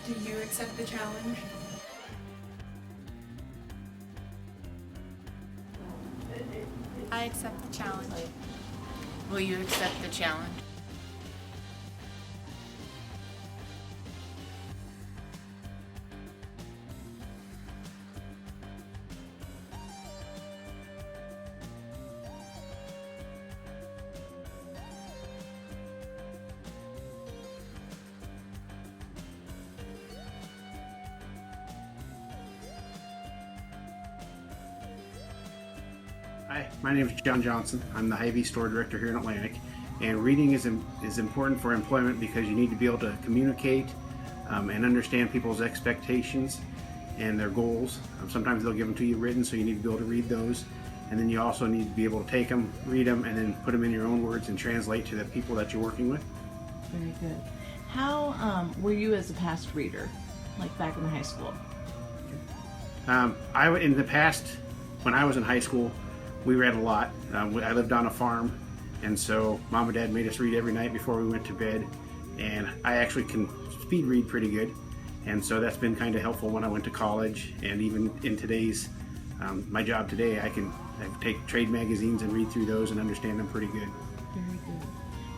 Do you accept the challenge? I accept the challenge. Will you accept the challenge? Hi, my name is John Johnson. I'm the Hy-Vee store director here in Atlantic, and reading is important for employment because you need to be able to communicate and understand people's expectations and their goals. Sometimes they'll give them to you written, so you need to be able to read those, and then you also need to be able to take them, read them, and then put them in your own words and translate to the people that you're working with. Very good. How were you as a past reader, like back in high school? In the past, when I was in high school, we read a lot. I lived on a farm, and so Mom and Dad made us read every night before we went to bed, and I actually can speed read pretty good, and so that's been kind of helpful when I went to college, and even in today's my job today, I take trade magazines and read through those and understand them pretty good. Very good.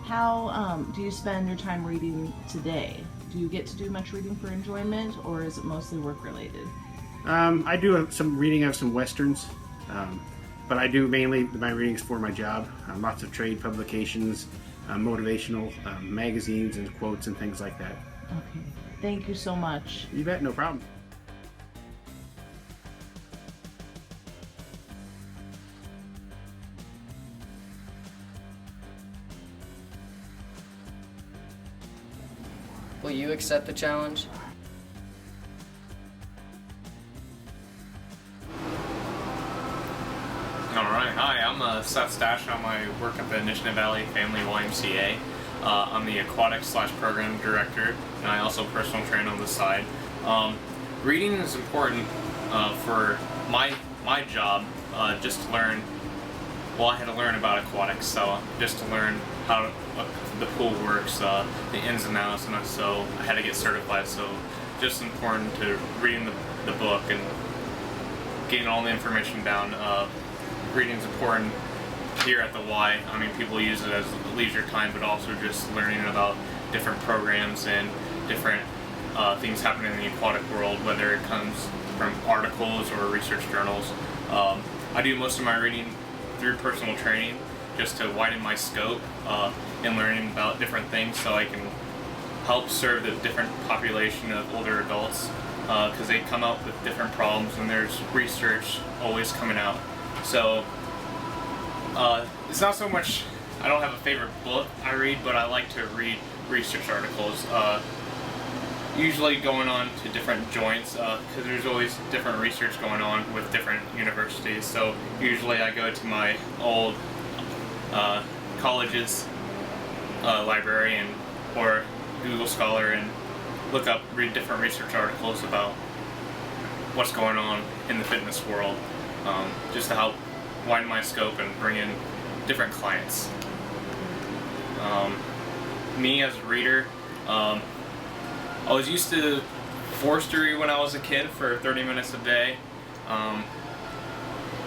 How do you spend your time reading today? Do you get to do much reading for enjoyment, or is it mostly work related? I do some reading of some westerns, but I do mainly my readings for my job. Lots of trade publications, motivational magazines and quotes and things like that. Okay. Thank you so much. You bet, no problem. Will you accept the challenge? Alright, hi, I'm Seth Stasham. I work at the Nishnah Valley Family YMCA. I'm the aquatic/program director, and I also personal train on the side. Reading is important for my job, just to learn. Well, I had to learn about aquatics, so just to learn how the pool works, the ins and outs, and so I had to get certified. So just important to reading the book and getting all the information down. Reading is important here at the Y. I mean, people use it as leisure time, but also just learning about different programs and different things happening in the aquatic world, whether it comes from articles or research journals. I do most of my reading through personal training, just to widen my scope in learning about different things, so I can help serve the different population of older adults, because they come up with different problems, and there's research always coming out. So it's not so much, I don't have a favorite book I read, but I like to read research articles, usually going on to different joints, because there's always different research going on with different universities. So usually I go to my old college's library or Google Scholar and read different research articles about what's going on in the fitness world, just to help widen my scope and bring in different clients. Me as a reader, I was used to force to read when I was a kid for 30 minutes a day,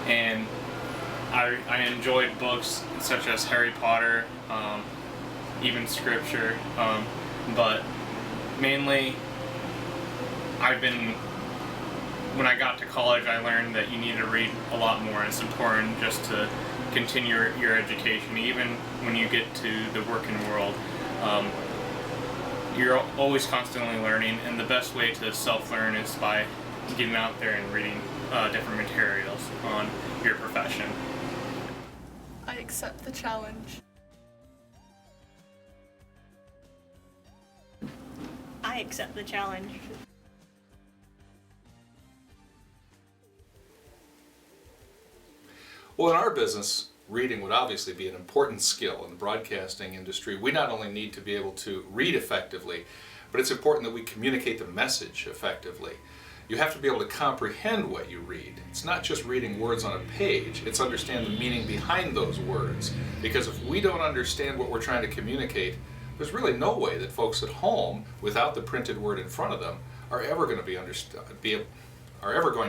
and I enjoyed books such as Harry Potter, even scripture, but mainly when I got to college, I learned that you need to read a lot more, and it's important just to continue your education, even when you get to the working world. You're always constantly learning, and the best way to self-learn is by getting out there and reading different materials on your profession. I accept the challenge. I accept the challenge. Well, in our business, reading would obviously be an important skill in the broadcasting industry. We not only need to be able to read effectively, but it's important that we communicate the message effectively. You have to be able to comprehend what you read. It's not just reading words on a page, it's understand the meaning behind those words. Because if we don't understand what we're trying to communicate, there's really no way that folks at home, without the printed word in front of them, are ever going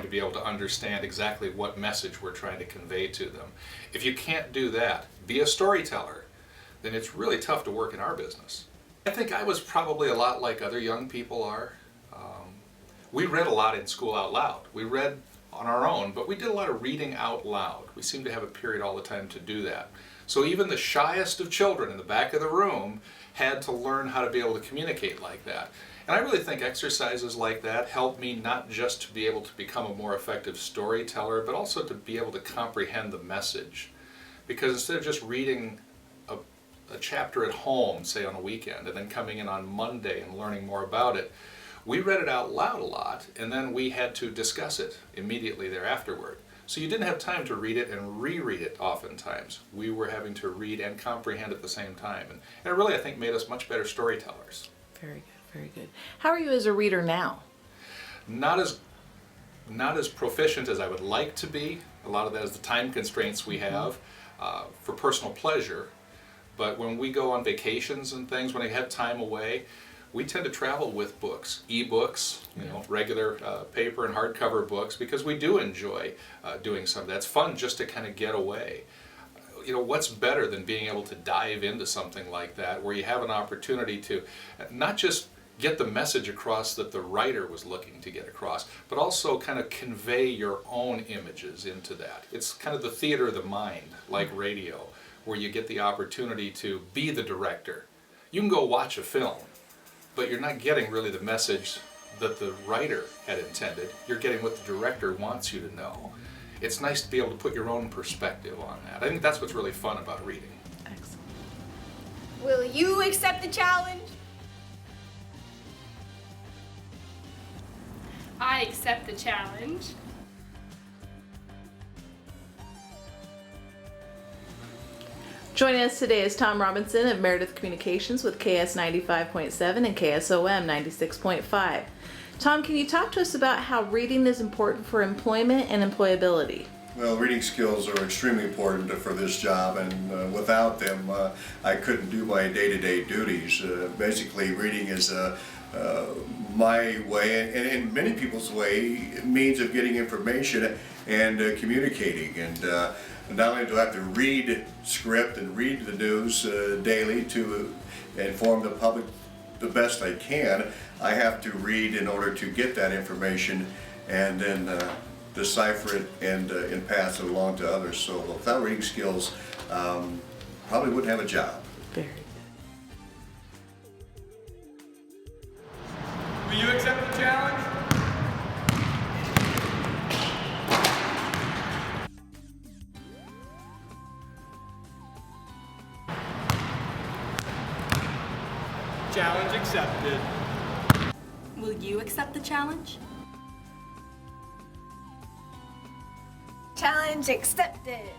to be able to understand exactly what message we're trying to convey to them. If you can't do that, be a storyteller, then it's really tough to work in our business. I think I was probably a lot like other young people are. We read a lot in school out loud. We read on our own, but we did a lot of reading out loud. We seemed to have a period all the time to do that. So even the shyest of children in the back of the room had to learn how to be able to communicate like that. And I really think exercises like that help me not just to be able to become a more effective storyteller, but also to be able to comprehend the message. Because instead of just reading a chapter at home, say on a weekend, and then coming in on Monday and learning more about it, we read it out loud a lot, and then we had to discuss it immediately thereafterward. So you didn't have time to read it and reread it oftentimes. We were having to read and comprehend at the same time. And it really, I think, made us much better storytellers. Very good, very good. How are you as a reader now? Not as proficient as I would like to be. A lot of that is the time constraints we have for personal pleasure. But when we go on vacations and things, when I have time away, we tend to travel with books, e-books, regular paper and hardcover books, because we do enjoy doing some of that. It's fun just to kind of get away. What's better than being able to dive into something like that, where you have an opportunity to not just get the message across that the writer was looking to get across, but also kind of convey your own images into that. It's kind of the theater of the mind, like radio, where you get the opportunity to be the director. You can go watch a film, but you're not getting really the message that the writer had intended. You're getting what the director wants you to know. It's nice to be able to put your own perspective on that. I think that's what's really fun about reading. Excellent. Will you accept the challenge? I accept the challenge. Joining us today is Tom Robinson of Meredith Communications with KS 95.7 and KSOM 96.5. Tom, can you talk to us about how reading is important for employment and employability? Well, reading skills are extremely important for this job, and without them, I couldn't do my day-to-day duties. Basically, reading is my way, and in many people's way, means of getting information and communicating. And not only do I have to read script and read the news daily to inform the public the best I can, I have to read in order to get that information and then decipher it and pass it along to others. So without reading skills, probably wouldn't have a job. Very good. Will you accept the challenge? Challenge accepted. Will you accept the challenge? Challenge accepted.